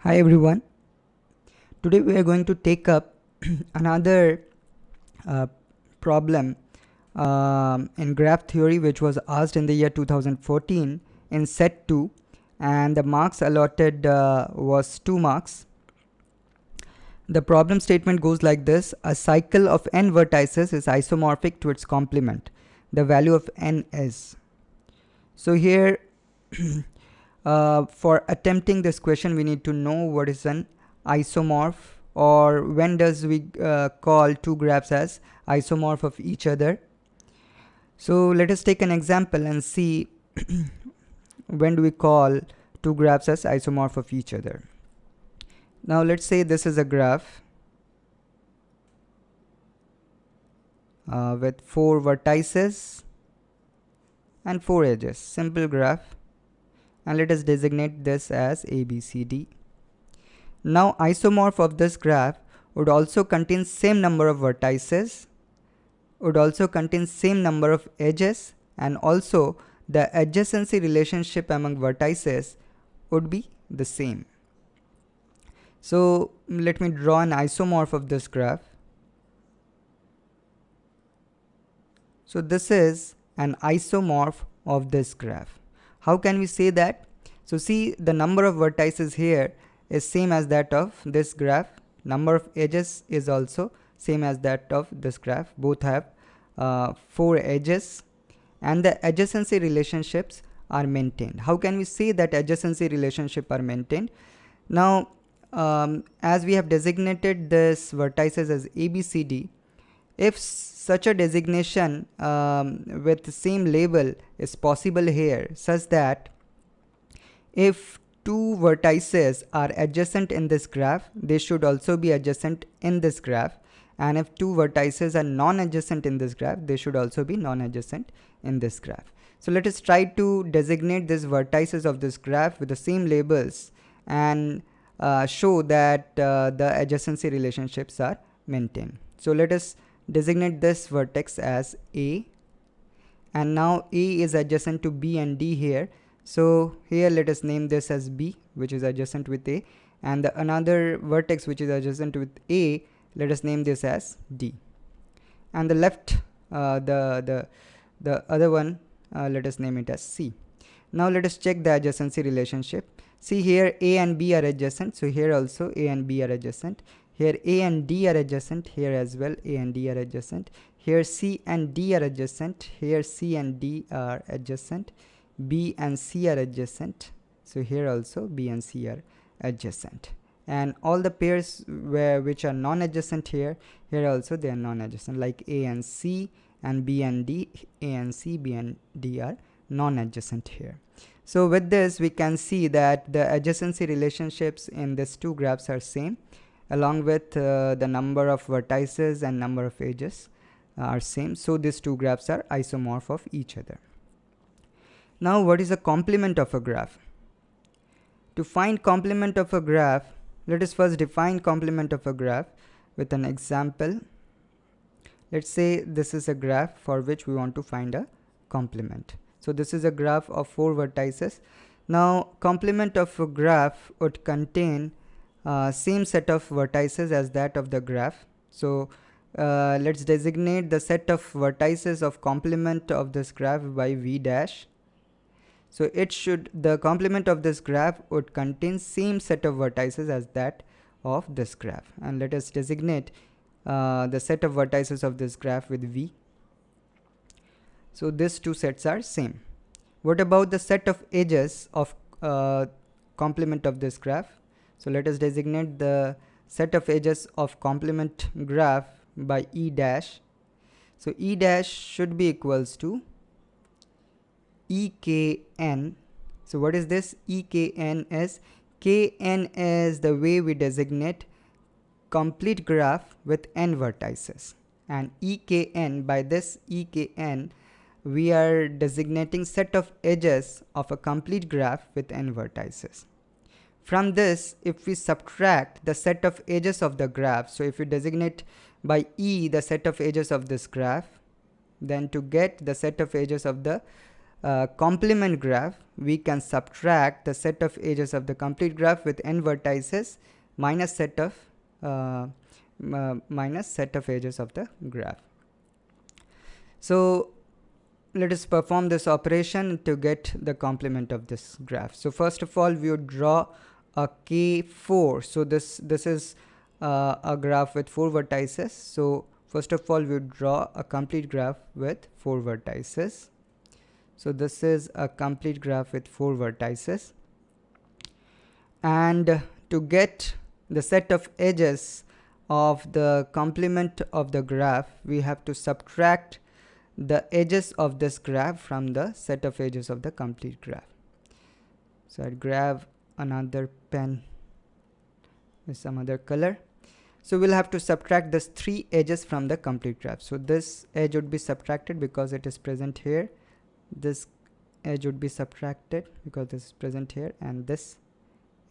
Hi everyone. Today we are going to take up another uh, problem in graph theory which was asked in the year 2014 in set 2, and the marks allotted was 2 marks. The problem statement goes like this: a cycle of n vertices is isomorphic to its complement. The value of n is. So here for attempting this question we need to know what is an isomorph, or when does we call two graphs as isomorph of each other. So let us take an example and see when do we call two graphs as isomorph of each other. Now let's say this is a graph with 4 vertices and 4 edges, simple graph, and let us designate this as ABCD. Now isomorph of this graph would also contain same number of vertices, would also contain same number of edges, and also the adjacency relationship among vertices would be the same. So let me draw an isomorph of this graph. So this is an isomorph of this graph. How can we say that? So see, the number of vertices here is same as that of this graph. Number of edges is also same as that of this graph. Both have 4 edges, and the adjacency relationships are maintained. How can we say that adjacency relationship are maintained? Now as we have designated this vertices as ABCD, if such a designation with the same label is possible here, such that if two vertices are adjacent in this graph, they should also be adjacent in this graph, and if two vertices are non-adjacent in this graph, they should also be non-adjacent in this graph. So let us try to designate these vertices of this graph with the same labels and show that the adjacency relationships are maintained. So let us designate this vertex as A, and now A is adjacent to B and D here. So here let us name this as B, which is adjacent with A, and another vertex which is adjacent with A, let us name this as D. And the left, the other one, let us name it as C. Now let us check the adjacency relationship. See, here A and B are adjacent, so here also A and B are adjacent. Here A and D are adjacent, here as well A and D are adjacent. Here C and D are adjacent, here C and D are adjacent. B and C are adjacent, so here also B and C are adjacent. And all the pairs which are non-adjacent here also they are non-adjacent, like A and C and B and D. A and C, B and D are non-adjacent here. So with this we can see that the adjacency relationships in these two graphs are same, along with the number of vertices and number of edges are same. So these two graphs are isomorph of each other. Now what is a complement of a graph? To find complement of a graph, let us first define complement of a graph with an example. Let's say this is a graph for which we want to find a complement. So this is a graph of 4 vertices. Now complement of a graph would contain same set of vertices as that of the graph. So let's designate the set of vertices of complement of this graph by V dash. So the complement of this graph would contain same set of vertices as that of this graph, and let us designate the set of vertices of this graph with V. So these two sets are same. What about the set of edges of complement of this graph? So let us designate the set of edges of complement graph by E dash. So E dash should be equals to EKN. So what is this? EKN is, KN is the way we designate complete graph with n vertices, and EKN, by this EKN we are designating set of edges of a complete graph with n vertices. From this, if we subtract the set of edges of the graph, so if we designate by E the set of edges of this graph, then to get the set of edges of the complement graph, we can subtract the set of edges of the complete graph with n vertices minus set of edges of the graph. So let us perform this operation to get the complement of this graph. So first of all, we would draw a K4. So this is a graph with 4 vertices. So first of all, we would draw a complete graph with 4 vertices. So this is a complete graph with 4 vertices. And to get the set of edges of the complement of the graph, we have to subtract the edges of this graph from the set of edges of the complete graph. So I'll grab another pen with some other color. So we'll have to subtract this 3 edges from the complete graph. So this edge would be subtracted because it is present here. This edge would be subtracted because this is present here, and this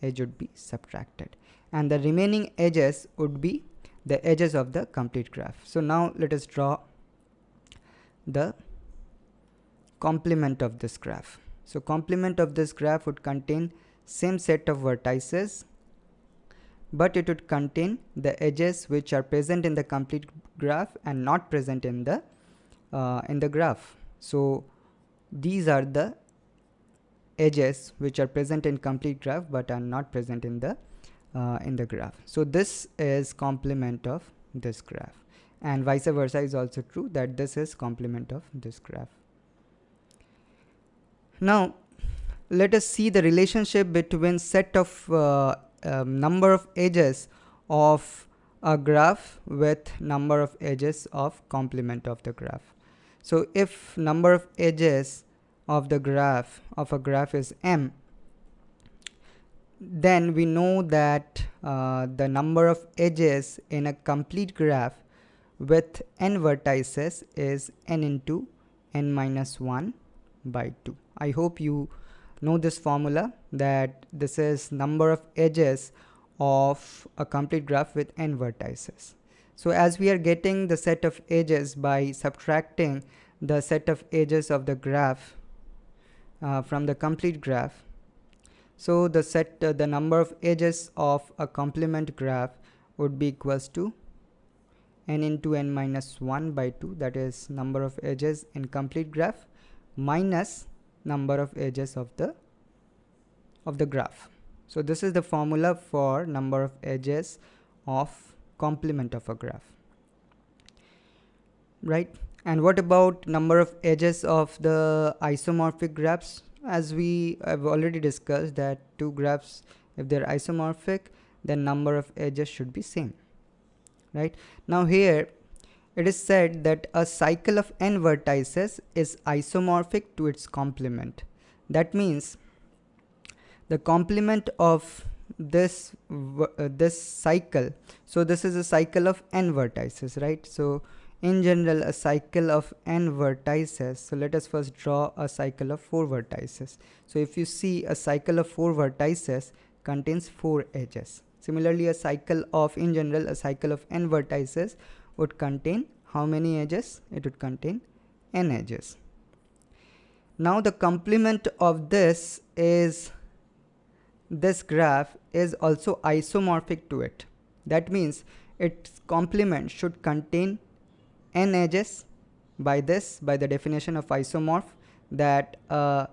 edge would be subtracted. And the remaining edges would be the edges of the complete graph. So now let us draw the complement of this graph. So complement of this graph would contain same set of vertices, but it would contain the edges which are present in the complete graph and not present in the graph. So these are the edges which are present in complete graph but are not present in the graph. So this is complement of this graph, and vice versa is also true, that this is complement of this graph. Now let us see the relationship between set of number of edges of a graph with number of edges of complement of the graph. So if number of edges of the graph of a graph is m, then we know that the number of edges in a complete graph with n vertices is n into n minus 1 by 2. I hope you know this formula, that this is number of edges of a complete graph with n vertices. So as we are getting the set of edges by subtracting the set of edges of the graph from the complete graph, so the number of edges of a complement graph would be equals to n into n minus 1 by 2, that is number of edges in complete graph minus number of edges of the graph. So this is the formula for number of edges of complement of a graph, right? And what about number of edges of the isomorphic graphs? As we have already discussed, that two graphs, if they're isomorphic, then number of edges should be same, right? Now here it is said that a cycle of n vertices is isomorphic to its complement. That means the complement of this cycle, so this is a cycle of n vertices, right? So in general, a cycle of n vertices, so let us first draw a cycle of 4 vertices. So if you see, a cycle of 4 vertices contains 4 edges. Similarly, a cycle of, in general, a cycle of n vertices would contain how many edges? It would contain n edges. Now the complement of this graph is also isomorphic to it. That means its complement should contain n edges by the definition of isomorph, that a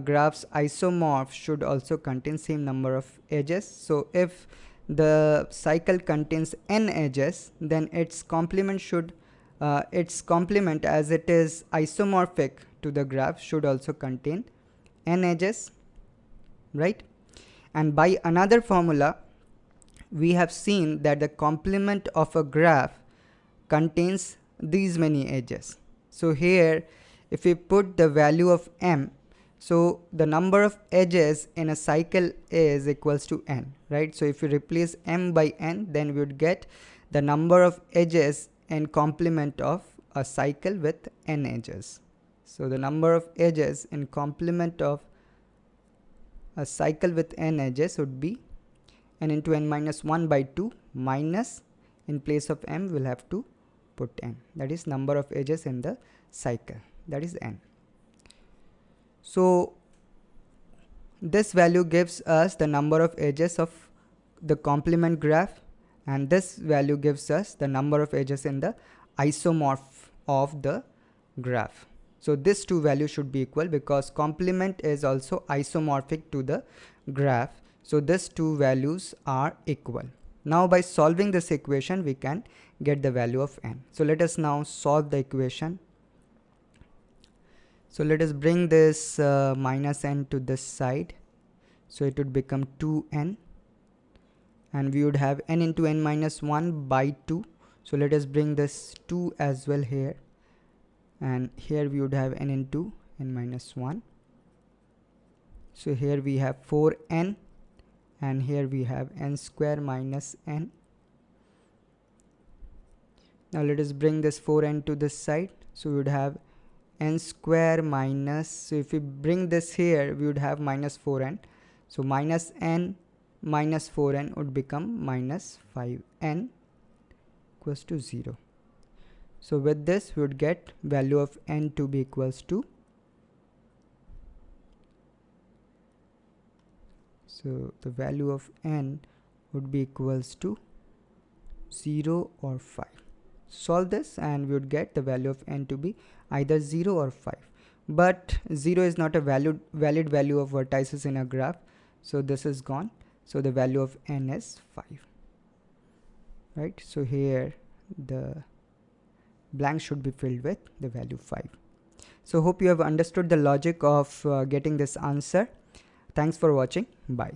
graph's isomorph should also contain same number of edges. So if the cycle contains n edges, then its complement should as it is isomorphic to the graph, should also contain n edges, right? And by another formula, we have seen that the complement of a graph contains these many edges. So here, if we put the value of m, so the number of edges in a cycle is equals to n, right? So if you replace m by n, then we would get the number of edges in complement of a cycle with n edges. So the number of edges in complement of a cycle with n edges would be n into n minus 1 by 2 minus, in place of m we'll have to put n, that is number of edges in the cycle, that is n. So this value gives us the number of edges of the complement graph, and this value gives us the number of edges in the isomorph of the graph. So these two values should be equal because complement is also isomorphic to the graph. So these two values are equal. Now by solving this equation we can get the value of n. So let us now solve the equation. So let us bring this minus n to this side. So it would become 2n, and we would have n into n minus 1 by 2. So let us bring this 2 as well here, and here we would have n into n minus 1. So here we have 4n, and here we have n square minus n. Now let us bring this 4n to this side. So we would have n square minus, so if we bring this here we would have minus 4n. So minus n minus 4n would become minus 5n equals to 0. So with this we would get value of n to be equals to, so the value of n would be equals to 0 or 5. Solve this and we would get the value of n to be either 0 or 5. But 0 is not a valid value of vertices in a graph, so this is gone. So the value of n is 5. Right? So here the blank should be filled with the value 5. So hope you have understood the logic of getting this answer. Thanks for watching. Bye.